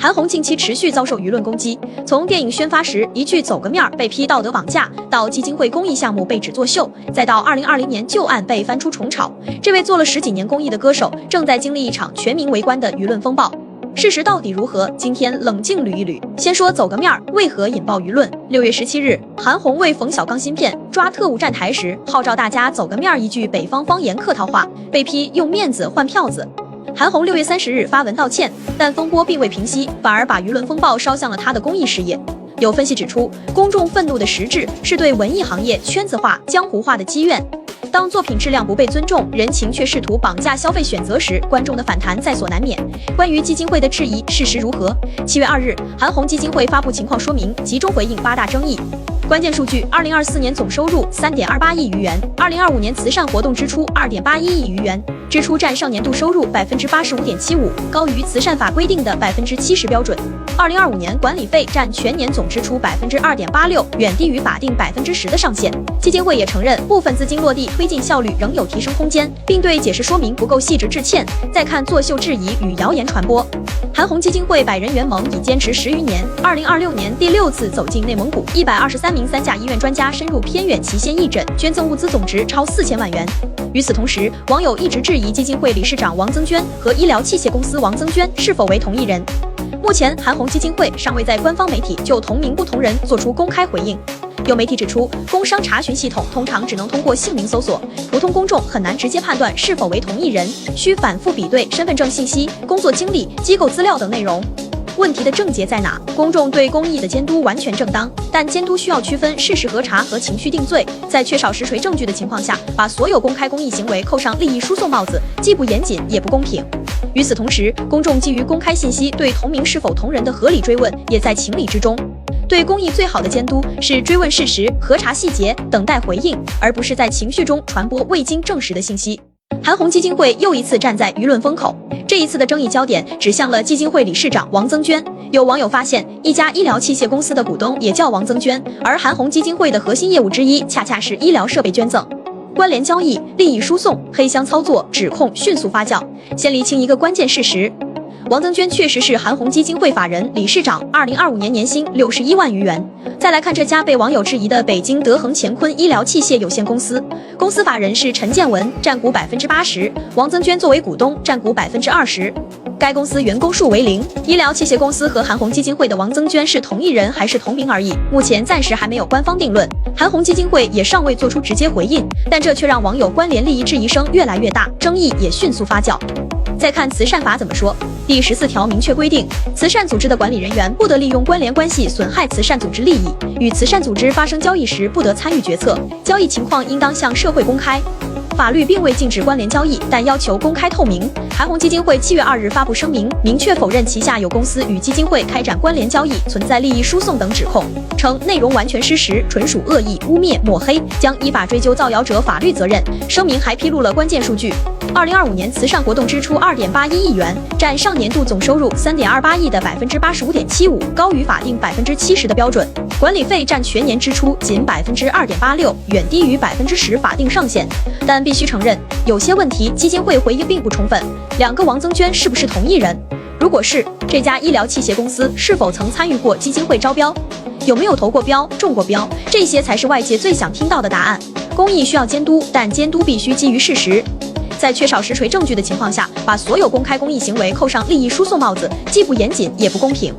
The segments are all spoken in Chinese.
韩红近期持续遭受舆论攻击，从电影宣发时一句走个面被批道德绑架，到基金会公益项目被指作秀，再到2020年旧案被翻出重炒，这位做了10几年公益的歌手正在经历一场全民围观的舆论风暴。事实到底如何？今天冷静捋一捋。先说走个面为何引爆舆论。6月17日，韩红为冯小刚新片抓特务站台时，号召大家走个面一句北方方言客套话，被批用面子换票子。韩红6月30日发文道歉，但风波并未平息，反而把舆论风暴烧向了她的公益事业。有分析指出，公众愤怒的实质是对文艺行业圈子化、江湖化的积怨。当作品质量不被尊重，人情却试图绑架消费选择时，观众的反弹在所难免。关于基金会的质疑，事实如何？7月2日，韩红基金会发布情况说明，集中回应8大争议。关键数据：2024年总收入3.28亿余元，2025年慈善活动支出2.81亿余元，支出占上年度收入85.75%，高于慈善法规定的70%标准。2025年管理费占全年总支出2.86%，远低于法定10%的上限。基金会也承认部分资金落地推进效率仍有提升空间，并对解释说明不够细致致歉。再看作秀质疑与谣言传播，韩红基金会百人圆盟已坚持10余年，2026年第6次走进内蒙古，123名3甲医院专家深入偏远祁县义诊，捐赠物资总值超4000万元。与此同时，网友一直质疑基金会理事长王增娟和医疗器械公司王增娟是否为同一人。目前，韩红基金会尚未在官方媒体就同名不同人做出公开回应。有媒体指出，工商查询系统通常只能通过姓名搜索，普通公众很难直接判断是否为同一人，需反复比对身份证信息、工作经历、机构资料等内容。问题的症结在哪？公众对公益的监督完全正当，但监督需要区分事实核查和情绪定罪。在缺少实锤证据的情况下，把所有公开公益行为扣上利益输送帽子，既不严谨也不公平。与此同时，公众基于公开信息对同名是否同人的合理追问，也在情理之中。对公益最好的监督是追问事实、核查细节、等待回应，而不是在情绪中传播未经证实的信息。韩红基金会又一次站在舆论风口，这一次的争议焦点指向了基金会理事长王增娟。有网友发现，一家医疗器械公司的股东也叫王增娟，而韩红基金会的核心业务之一恰恰是医疗设备捐赠。关联交易、利益输送、黑箱操作指控迅速发酵。先厘清一个关键事实，王增娟确实是韩红基金会法人、理事长，2025年年薪61万余元。再来看这家被网友质疑的北京德恒乾坤医疗器械有限公司，公司法人是陈建文，占股80%，王增娟作为股东占股20%。该公司员工数为0，医疗器械公司和韩红基金会的王增娟是同一人还是同名而已，目前暂时还没有官方定论。韩红基金会也尚未做出直接回应，但这却让网友关联利益质疑声越来越大，争议也迅速发酵。再看慈善法怎么说。第14条明确规定，慈善组织的管理人员不得利用关联关系损害慈善组织利益，与慈善组织发生交易时不得参与决策，交易情况应当向社会公开。法律并未禁止关联交易，但要求公开透明。韩红基金会7月2日发布声明，明确否认旗下有公司与基金会开展关联交易，存在利益输送等指控，称内容完全失实，纯属恶意、污蔑、抹黑，将依法追究造谣者法律责任。声明还披露了关键数据：2025年慈善活动支出2.81亿元，占上年度总收入3.28亿的85.75%，高于法定70%的标准。管理费占全年支出仅2.86%，远低于10%法定上限。但必须承认，有些问题基金会回应并不充分。2个王增娟是不是同一人？如果是，这家医疗器械公司是否曾参与过基金会招标？有没有投过标、中过标？这些才是外界最想听到的答案。公益需要监督，但监督必须基于事实。在缺少实锤证据的情况下，把所有公开公益行为扣上利益输送帽子，既不严谨也不公平。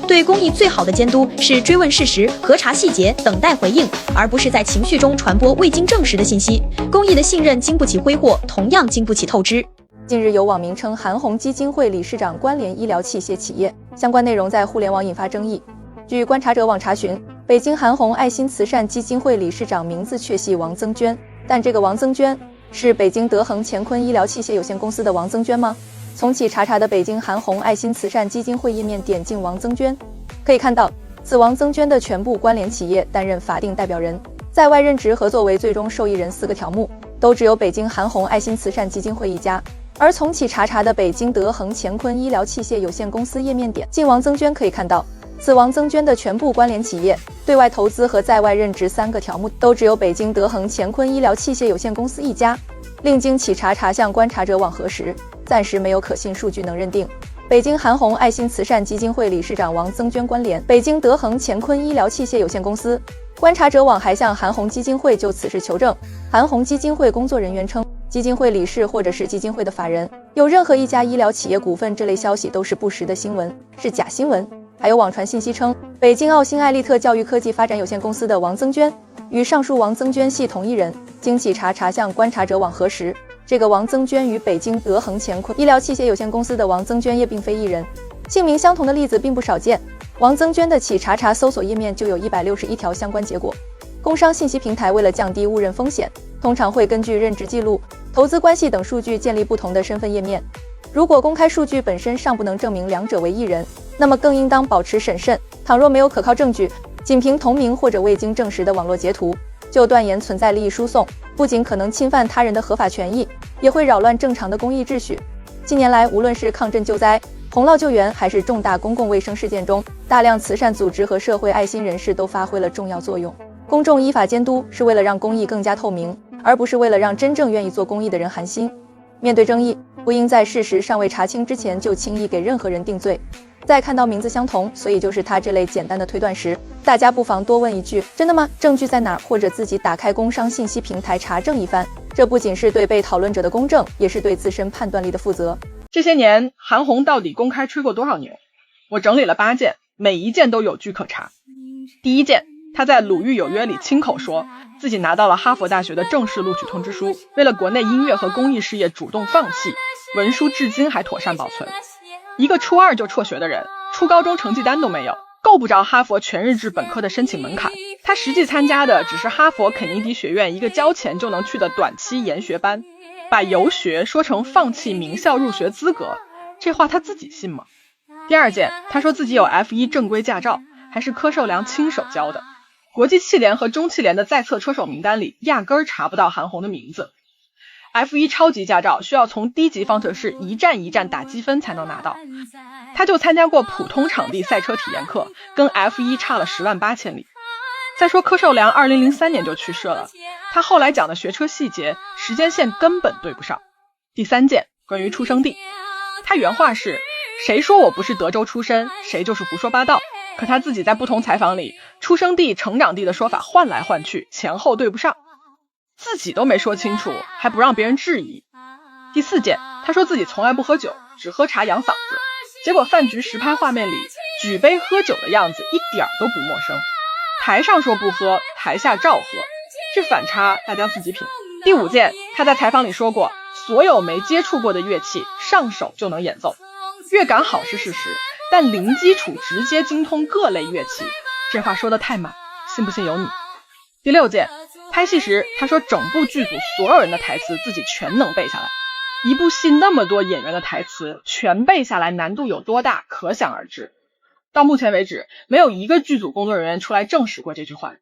对公益最好的监督是追问事实、核查细节、等待回应，而不是在情绪中传播未经证实的信息。公益的信任经不起挥霍，同样经不起透支。近日有网民称韩红基金会理事长关联医疗器械企业，相关内容在互联网引发争议。据观察者网查询，北京韩红爱心慈善基金会理事长名字确系王增娟，但这个王增娟是北京德恒乾坤医疗器械有限公司的王增娟吗？从其查查的北京韩红爱心慈善基金会页面点进王增娟，可以看到此王增娟的全部关联企业担任法定代表人，在外任职和作为最终受益人4个条目，都只有北京韩红爱心慈善基金会一家。而从其查查的北京德恒乾坤医疗器械有限公司页面点进王增娟，可以看到此王增娟的全部关联企业、对外投资和在外任职3个条目，都只有北京德恒乾坤医疗器械有限公司一家。另经其查查向观察者网核实，暂时没有可信数据能认定北京韩红爱心慈善基金会理事长王增娟关联北京德恒乾坤医疗器械有限公司。观察者网还向韩红基金会就此事求证，韩红基金会工作人员称，基金会理事或者是基金会的法人有任何一家医疗企业股份这类消息都是不实的新闻，是假新闻。还有网传信息称，北京奥新艾利特教育科技发展有限公司的王增娟与上述王增娟系同一人。经企查向观察者网核实，这个王增娟与北京德恒乾坤医疗器械有限公司的王增娟也并非一人，姓名相同的例子并不少见。王增娟的企查搜索页面就有161条相关结果。工商信息平台为了降低误认风险，通常会根据任职记录、投资关系等数据建立不同的身份页面。如果公开数据本身尚不能证明两者为一人，那么更应当保持审慎。倘若没有可靠证据，仅凭同名或者未经证实的网络截图就断言存在利益输送，不仅可能侵犯他人的合法权益，也会扰乱正常的公益秩序。近年来，无论是抗震救灾、洪涝救援，还是重大公共卫生事件中，大量慈善组织和社会爱心人士都发挥了重要作用。公众依法监督是为了让公益更加透明，而不是为了让真正愿意做公益的人寒心。面对争议，不应在事实尚未查清之前就轻易给任何人定罪。在看到名字相同，所以就是他这类简单的推断时，大家不妨多问一句：真的吗？证据在哪儿？或者自己打开工商信息平台查证一番。这不仅是对被讨论者的公正，也是对自身判断力的负责。这些年，韩红到底公开吹过多少牛？我整理了8件，每一件都有据可查。第一件，他在《鲁豫有约》里亲口说自己拿到了哈佛大学的正式录取通知书，为了国内音乐和公益事业主动放弃，文书至今还妥善保存。一个初2就辍学的人，初高中成绩单都没有，够不着哈佛全日制本科的申请门槛。他实际参加的只是哈佛肯尼迪学院一个交钱就能去的短期研学班，把游学说成放弃名校入学资格，这话他自己信吗？第二件，他说自己有 F1 正规驾照，还是柯受良亲手教的。国际汽联和中汽联的在册车手名单里压根儿查不到韩红的名字。F1 超级驾照需要从低级方程式一站一站打积分才能拿到，他就参加过普通场地赛车体验课，跟 F1 差了10万8千里。再说柯受良2003年就去世了，他后来讲的学车细节时间线根本对不上。第三件，关于出生地，他原话是：谁说我不是德州出身，谁就是胡说八道。可他自己在不同采访里，出生地、成长地的说法换来换去，前后对不上，自己都没说清楚，还不让别人质疑。第四件，他说自己从来不喝酒，只喝茶养嗓子，结果饭局实拍画面里举杯喝酒的样子一点都不陌生。台上说不喝，台下照喝，这反差大家自己品。第五件，他在采访里说过，所有没接触过的乐器上手就能演奏，乐感好是事实，但零基础直接精通各类乐器，这话说得太满，信不信由你。第六件，拍戏时他说整部剧组所有人的台词自己全能背下来。一部戏那么多演员的台词全背下来难度有多大可想而知。到目前为止，没有一个剧组工作人员出来证实过这句话。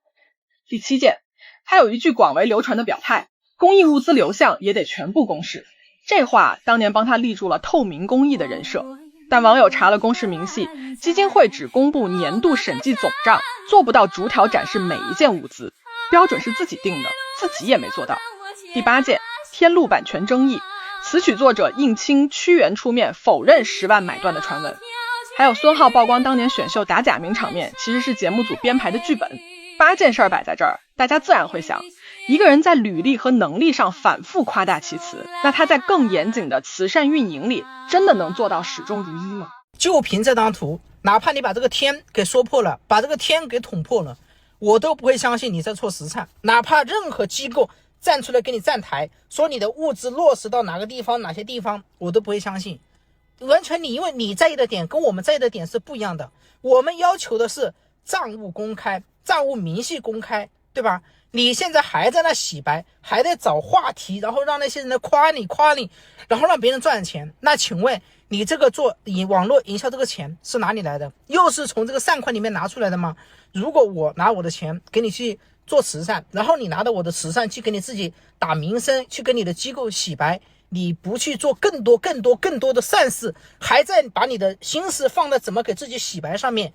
第七件，他有一句广为流传的表态，公益物资流向也得全部公示，这话当年帮他立住了透明公益的人设。但网友查了公示明细，基金会只公布年度审计总账，做不到逐条展示每一件物资，标准是自己定的，自己也没做到。第八件，天路版权争议，词曲作者应清屈原出面否认10万买断的传闻。还有孙浩曝光当年选秀打假名场面其实是节目组编排的剧本。8件事摆在这儿，大家自然会想，一个人在履历和能力上反复夸大其词，那他在更严谨的慈善运营里真的能做到始终如一吗？就凭这张图，哪怕你把这个天给说破了，把这个天给捅破了，我都不会相信你在做慈善。哪怕任何机构站出来给你站台，说你的物资落实到哪个地方哪些地方，我都不会相信。完全因为你在意的点跟我们在意的点是不一样的。我们要求的是账务公开，账务明细公开，对吧？你现在还在那洗白，还在找话题，然后让那些人来夸你，然后让别人赚钱。那请问你这个做网络营销这个钱是哪里来的？又是从这个善款里面拿出来的吗？如果我拿我的钱给你去做慈善，然后你拿着我的慈善去给你自己打名声，去跟你的机构洗白，你不去做更多的善事，还在把你的心思放在怎么给自己洗白上面，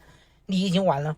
你已经完了。